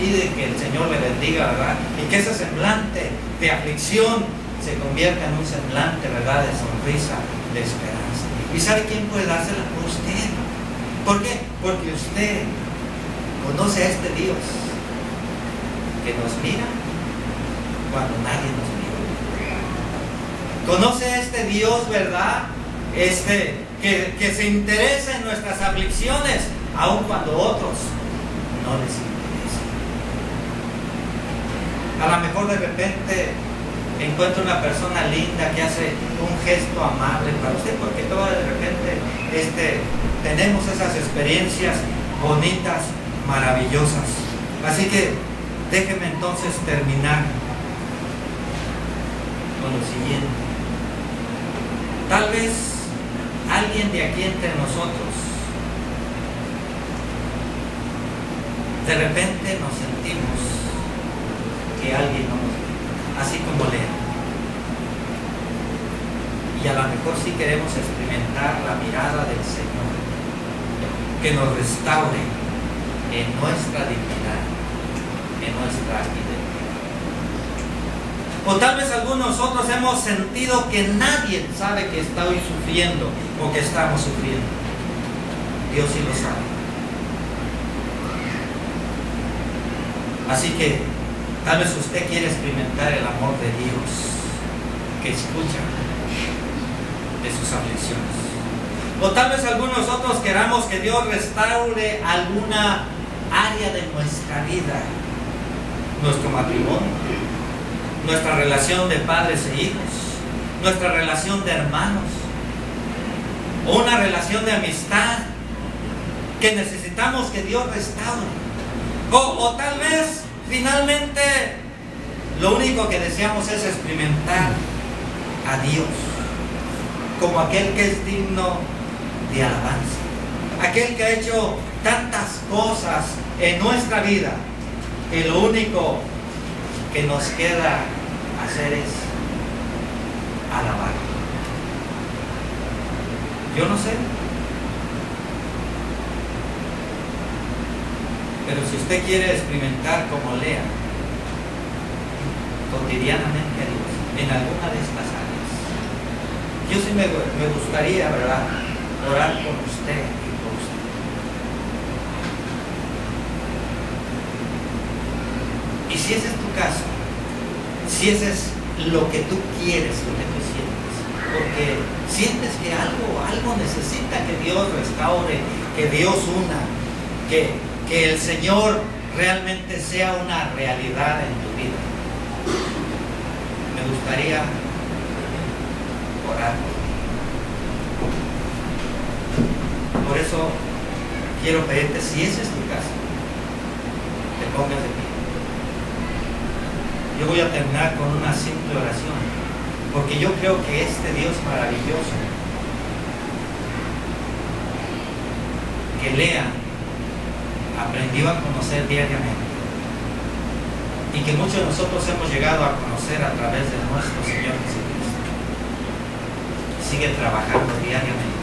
pide que el Señor le bendiga, ¿verdad? Y que ese semblante de aflicción se convierta en un semblante, ¿verdad?, de sonrisa, de esperanza. ¿Y sabe quién puede dársela? Usted. ¿Por qué? Porque usted conoce a este Dios que nos mira cuando nadie nos mira. Conoce a este Dios, ¿verdad?, que se interesa en nuestras aflicciones, aun cuando otros no les interesa. A lo mejor de repente encuentra una persona linda que hace un gesto amable para usted, porque todo de repente tenemos esas experiencias bonitas, maravillosas. Así que déjeme entonces terminar con lo siguiente. Tal vez alguien de aquí entre nosotros de repente nos sentimos que alguien no nos ve, así como Lea. Y a lo mejor sí queremos experimentar la mirada del Señor, que nos restaure en nuestra dignidad, en nuestra identidad. O tal vez algunos de nosotros hemos sentido que nadie sabe que estoy sufriendo o que estamos sufriendo. Dios sí lo sabe. Así que tal vez usted quiere experimentar el amor de Dios que escucha de sus aflicciones. O tal vez algunos otros queramos que Dios restaure alguna área de nuestra vida, nuestro matrimonio, nuestra relación de padres e hijos, nuestra relación de hermanos, o una relación de amistad que necesitamos que Dios restaure. O tal vez finalmente lo único que deseamos es experimentar a Dios como aquel que es digno de alabanza, aquel que ha hecho tantas cosas en nuestra vida que lo único que nos queda hacer es alabar. Yo no sé, pero si usted quiere experimentar como Lea cotidianamente a Dios en alguna de estas áreas, yo sí me gustaría, ¿verdad?, orar por usted y por usted. Y si ese es tu caso, si ese es lo que tú quieres, lo que tú sientes, porque sientes que algo necesita que Dios restaure, que Dios una, que el Señor realmente sea una realidad en tu vida, me gustaría orar. Por eso quiero pedirte, si ese es tu caso, te pongas de pie. Yo voy a terminar con una simple oración, porque yo creo que este Dios maravilloso que Lea aprendió a conocer diariamente y que muchos de nosotros hemos llegado a conocer a través de nuestro Señor Jesucristo, sigue trabajando diariamente,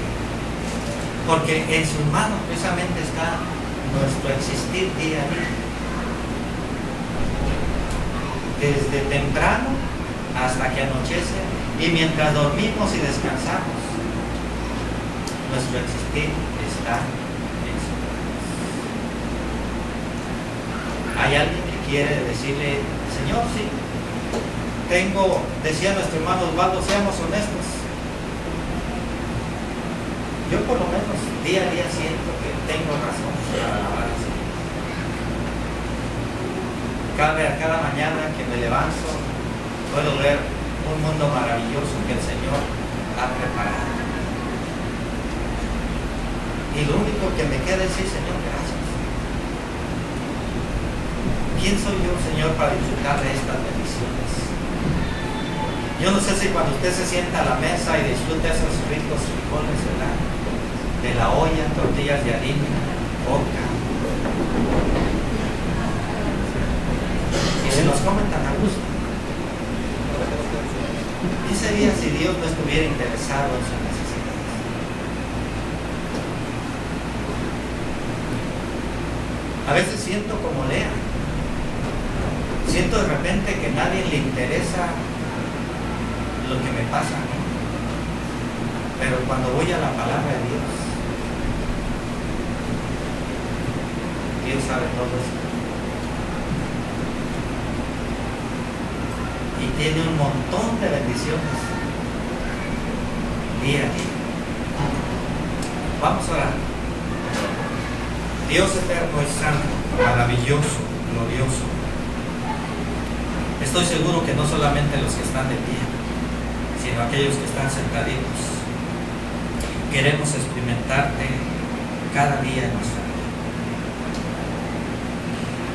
porque en sus manos precisamente está nuestro existir día a día, desde temprano hasta que anochece, y mientras dormimos y descansamos, nuestro existir está en sus manos. Hay alguien que quiere decirle: Señor, sí, decía nuestro hermano Osvaldo, seamos honestos. Yo por lo menos día a día siento que tengo razón para alabar al Señor. Cada mañana que me levanto puedo ver un mundo maravilloso que el Señor ha preparado. Y lo único que me queda es decir: Señor, gracias. ¿Quién soy yo, Señor, para disfrutar de estas bendiciones? Yo no sé si cuando usted se sienta a la mesa y disfruta esos ricos frijoles, ¿verdad?, de la olla, tortillas de harina, coca, y se los comen tan a gusto. ¿Qué sería si Dios no estuviera interesado en sus necesidades? A veces siento como Lea, siento de repente que a nadie le interesa lo que me pasa a mí, pero cuando voy a la palabra de Dios, Dios sabe todo eso. Y tiene un montón de bendiciones día a día. Vamos a orar. Dios eterno y santo, maravilloso, glorioso. Estoy seguro que no solamente los que están de pie, sino aquellos que están sentaditos, queremos experimentarte cada día en nuestra vida.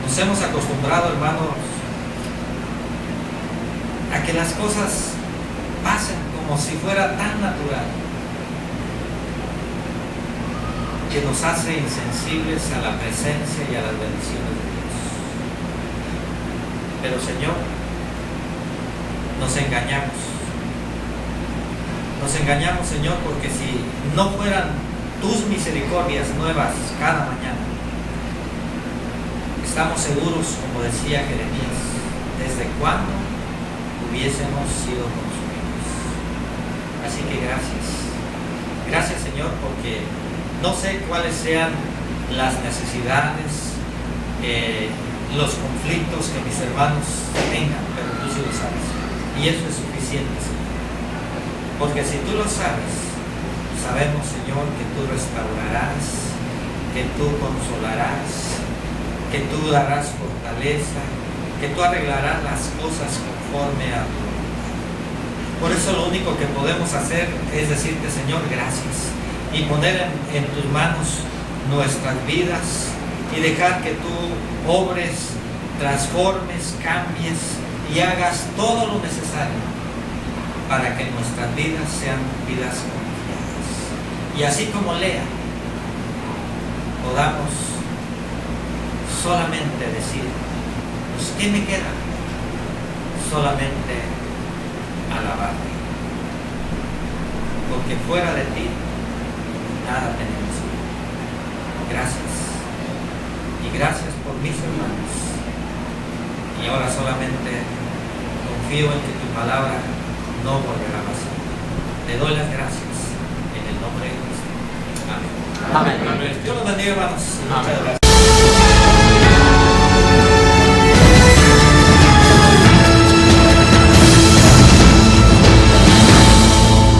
Nos hemos acostumbrado, hermanos, a que las cosas pasen como si fuera tan natural, que nos hace insensibles a la presencia y a las bendiciones de Dios. Pero, Señor, nos engañamos. Nos engañamos, Señor, porque si no fueran tus misericordias nuevas cada mañana, estamos seguros, como decía Jeremías, desde cuándo hubiésemos sido consumidos. Así que gracias. Gracias, Señor, porque no sé cuáles sean las necesidades, los conflictos que mis hermanos tengan, pero tú sí lo sabes. Y eso es suficiente, Señor. Porque si tú lo sabes, sabemos, Señor, que tú restaurarás, que tú consolarás, que tú darás fortaleza, que tú arreglarás las cosas conforme a tu voluntad. Por eso lo único que podemos hacer es decirte, Señor, gracias, y poner en tus manos nuestras vidas y dejar que tú obres, transformes, cambies y hagas todo lo necesario para que nuestras vidas sean vidas confiadas. Y así como Lea, podamos solamente decir, pues, ¿qué me queda? Solamente alabarte. Porque fuera de ti, nada tenemos. Gracias. Y gracias por mis hermanos. Y ahora solamente confío en que tu palabra no volverá a pasar. Te doy las gracias en el nombre de Cristo. Amén. Amén. Dios los bendiga, hermanos. Muchas gracias.